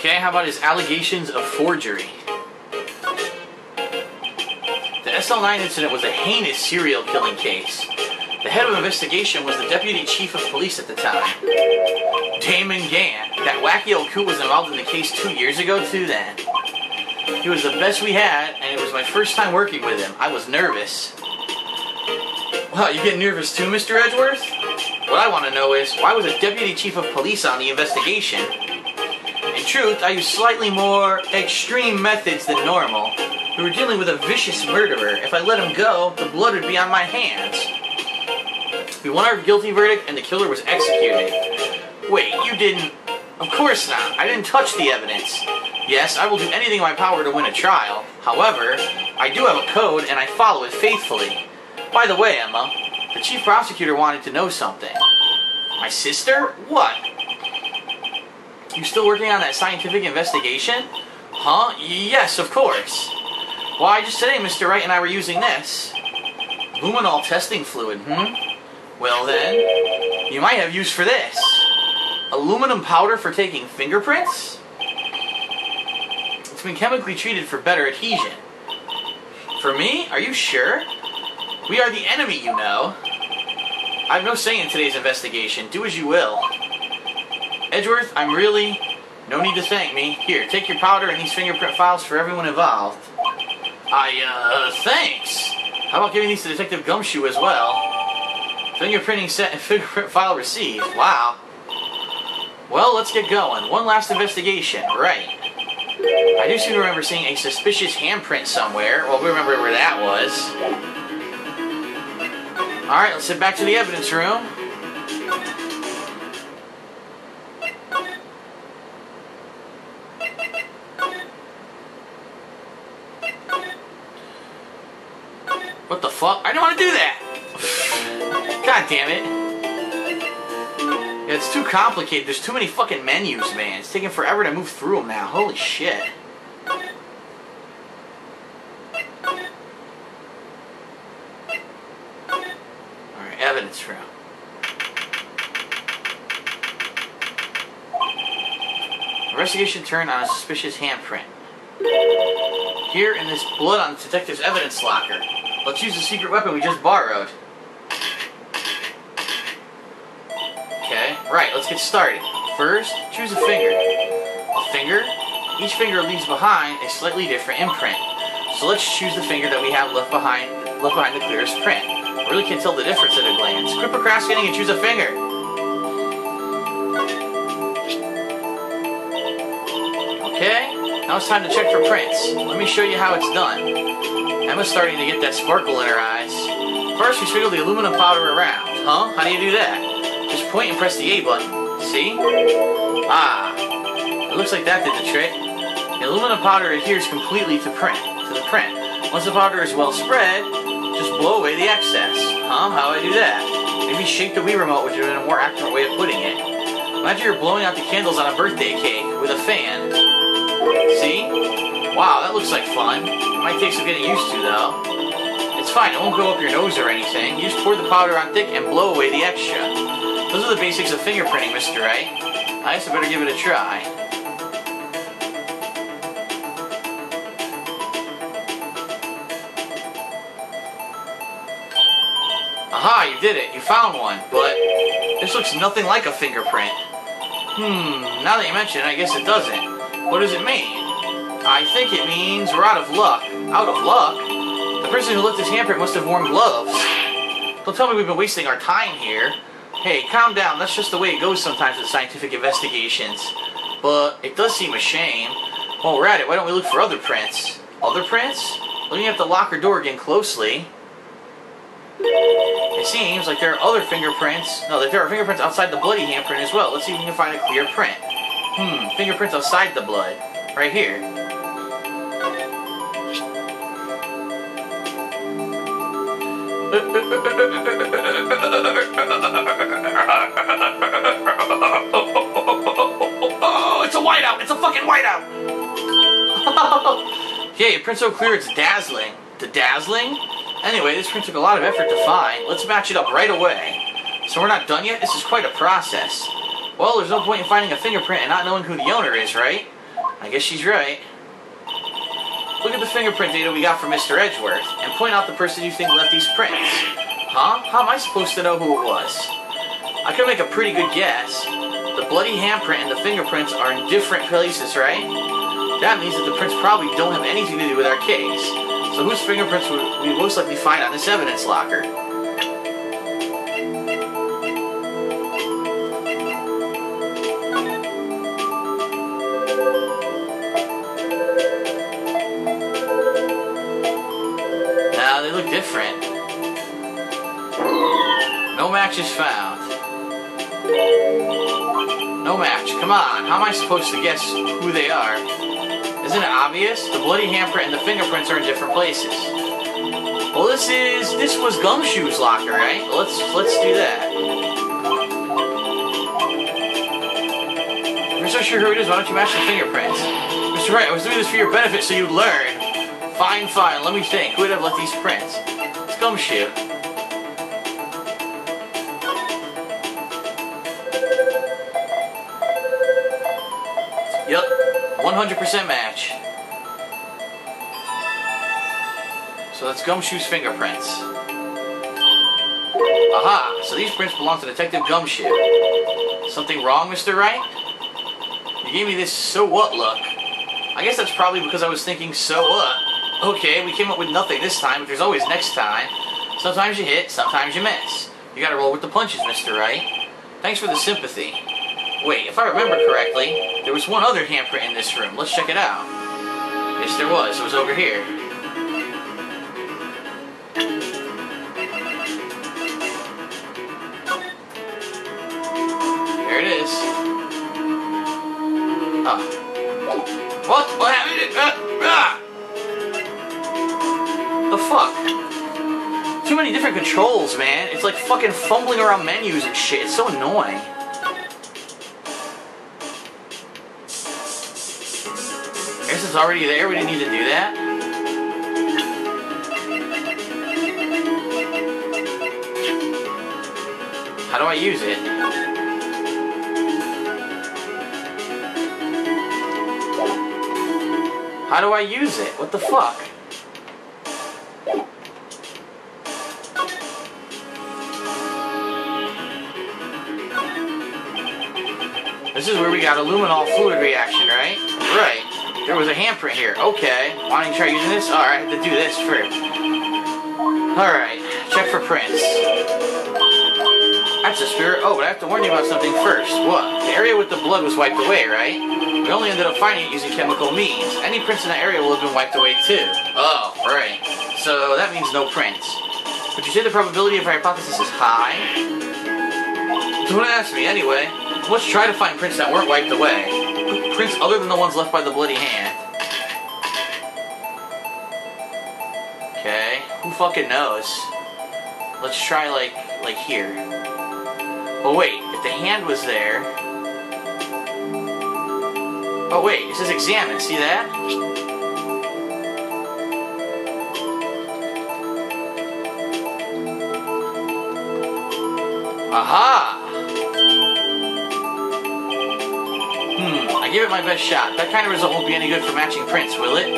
Okay, how about his allegations of forgery? The SL9 incident was a heinous serial killing case. The head of investigation was the deputy chief of police at the time, Damon Gann. That wacky old coot was involved in the case 2 years ago too then. He was the best we had, and it was my first time working with him. I was nervous. Wow, you get nervous too, Mr. Edgeworth? What I want to know is, why was a deputy chief of police on the investigation? In truth, I used slightly more extreme methods than normal. We were dealing with a vicious murderer. If I let him go, the blood would be on my hands. We won our guilty verdict, and the killer was executed. Wait, you didn't... Of course not. I didn't touch the evidence. Yes, I will do anything in my power to win a trial. However, I do have a code, and I follow it faithfully. By the way, Emma, the chief prosecutor wanted to know something. My sister? What? You still working on that scientific investigation? Huh? Yes, of course. Why, just today, Mr. Wright and I were using this. Luminol testing fluid, Well then, you might have use for this. Aluminum powder for taking fingerprints? It's been chemically treated for better adhesion. For me? Are you sure? We are the enemy, you know. I have no say in today's investigation. Do as you will. Edgeworth, I'm really... No need to thank me. Here, take your powder and these fingerprint files for everyone involved. Thanks. How about giving these to Detective Gumshoe as well? Fingerprinting set and fingerprint file received. Wow. Well, let's get going. One last investigation. Right. I do seem to remember seeing a suspicious handprint somewhere. Well, we remember where that was. Alright, let's head back to the evidence room. What the fuck? I don't want to do that! God damn it. Yeah, it's too complicated. There's too many fucking menus, man. It's taking forever to move through them now. Holy shit. Alright, evidence room. Investigation turned on a suspicious handprint. Here in this blood on the detective's evidence locker. Let's use the secret weapon we just borrowed. Okay, right, let's get started. First, choose a finger. A finger? Each finger leaves behind a slightly different imprint. So let's choose the finger that we have left behind the clearest print. We really can't tell the difference at a glance. Quit procrastinating and choose a finger. Okay, now it's time to check for prints. Let me show you how it's done. Emma's starting to get that sparkle in her eyes. First, we sprinkle the aluminum powder around. Huh? How do you do that? Just point and press the A button. See? Ah. It looks like that did the trick. The aluminum powder adheres completely to the print. Once the powder is well spread, just blow away the excess. Huh? How do I do that? Maybe shake the Wii remote, which would have been a more accurate way of putting it. Imagine you're blowing out the candles on a birthday cake with a fan. See? Wow, that looks like fun. It might take some getting used to, though. It's fine, it won't go up your nose or anything. You just pour the powder on thick and blow away the extra. Those are the basics of fingerprinting, Mr. Wright. I guess I better give it a try. Aha, you did it. You found one, but this looks nothing like a fingerprint. Now that you mention it, I guess it doesn't. What does it mean? I think it means we're out of luck. Out of luck? The person who left this handprint must have worn gloves. Don't tell me we've been wasting our time here. Hey, calm down. That's just the way it goes sometimes with scientific investigations. But it does seem a shame. While we're at it, why don't we look for other prints? Other prints? Looking at the locker door again closely, it seems like there are other fingerprints. No, that there are fingerprints outside the bloody handprint as well. Let's see if we can find a clear print. Fingerprints outside the blood. Right here. Oh, it's a whiteout! It's a fucking whiteout! Yeah, your print's so clear it's dazzling. The dazzling? Anyway, this print took a lot of effort to find. Let's match it up right away. So we're not done yet? This is quite a process. Well, there's no point in finding a fingerprint and not knowing who the owner is, right? I guess she's right. Look at the fingerprint data we got from Mr. Edgeworth, and point out the person you think left these prints. Huh? How am I supposed to know who it was? I could make a pretty good guess. The bloody handprint and the fingerprints are in different places, right? That means that the prints probably don't have anything to do with our case. So whose fingerprints would we most likely find on this evidence locker? Now they look different. No matches found. No match. Come on. How am I supposed to guess who they are? Isn't it obvious? The bloody handprint and the fingerprints are in different places. Well, this was Gumshoe's locker, right? Let's do that. If you're so sure who it is, why don't you match the fingerprints? Mr. Wright, I was doing this for your benefit so you'd learn. Fine, fine. Let me think. Who would have left these prints? It's Gumshoe. Yep, 100% match. So that's Gumshoe's fingerprints. Aha! So these prints belong to Detective Gumshoe. Something wrong, Mr. Wright? You gave me this so what look. I guess that's probably because I was thinking so what. Okay, we came up with nothing this time, but there's always next time. Sometimes you hit, sometimes you miss. You gotta roll with the punches, Mr. Wright. Thanks for the sympathy. Wait, if I remember correctly, there was one other handprint in this room. Let's check it out. Yes, there was. It was over here. There it is. Oh. What? What happened? The fuck? Too many different controls, man. It's like fucking fumbling around menus and shit. It's so annoying. I guess it's already there. We didn't need to do that. How do I use it? How do I use it? What the fuck? This is where we got a luminol fluid reaction, right? Right. There was a handprint here. Okay. Why don't you try using this? Alright, I have to do this first. Alright. Check for prints. That's a spirit. Oh, but I have to warn you about something first. What? The area with the blood was wiped away, right? We only ended up finding it using chemical means. Any prints in that area will have been wiped away too. Oh, right. So that means no prints. Would you say the probability of our hypothesis is high? Don't ask me anyway. Let's try to find prints that weren't wiped away. Prints other than the ones left by the bloody hand. Okay, who fucking knows? Let's try like here. Oh wait, if the hand was there... Oh wait, it says examine, see that? Aha! I give it my best shot. That kind of result won't be any good for matching prints, will it?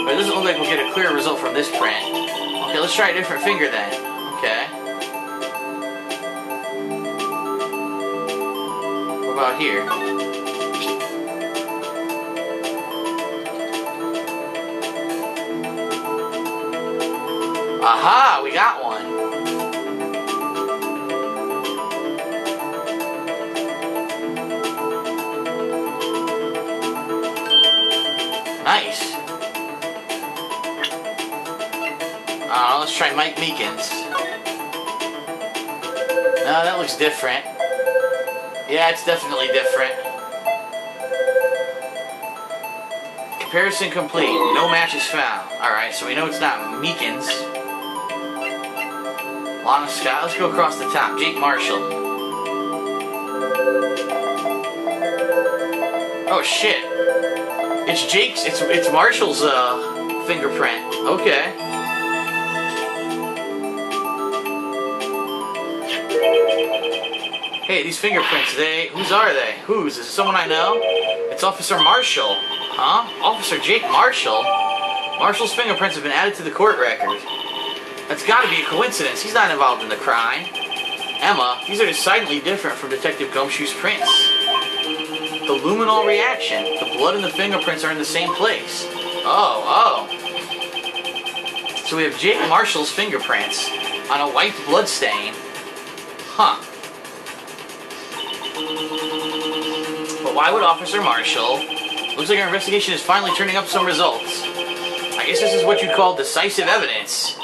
But it doesn't look like we'll get a clear result from this print. Okay, let's try a different finger then. Okay. What about here? Aha! We got one. Nice. Let's try Mike Meekins. No, that looks different. Yeah, it's definitely different. Comparison complete. No matches found. Alright, so we know it's not Meekins. Lana Scott. Let's go across the top. Jake Marshall. Oh, shit. It's Jake's, it's Marshall's fingerprint. Okay. Hey, these fingerprints, whose are they? Whose? Is it someone I know? It's Officer Marshall. Huh? Officer Jake Marshall? Marshall's fingerprints have been added to the court record. That's gotta be a coincidence. He's not involved in the crime. Emma, these are decidedly different from Detective Gumshoe's prints. The luminol reaction. The blood and the fingerprints are in the same place. Oh. So we have Jake Marshall's fingerprints on a white blood stain. Huh. But why would Officer Marshall? Looks like our investigation is finally turning up some results. I guess this is what you'd call decisive evidence.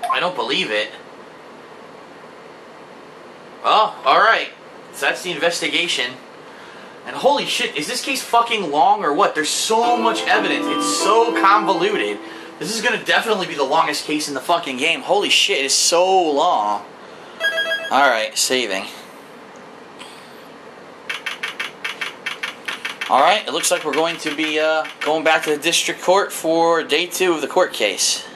I don't believe it. Oh, alright. So that's the investigation. And holy shit, is this case fucking long or what? There's so much evidence. It's so convoluted. This is gonna definitely be the longest case in the fucking game. Holy shit, it is so long. Alright, saving. Alright, it looks like we're going to be going back to the district court for day 2 of the court case.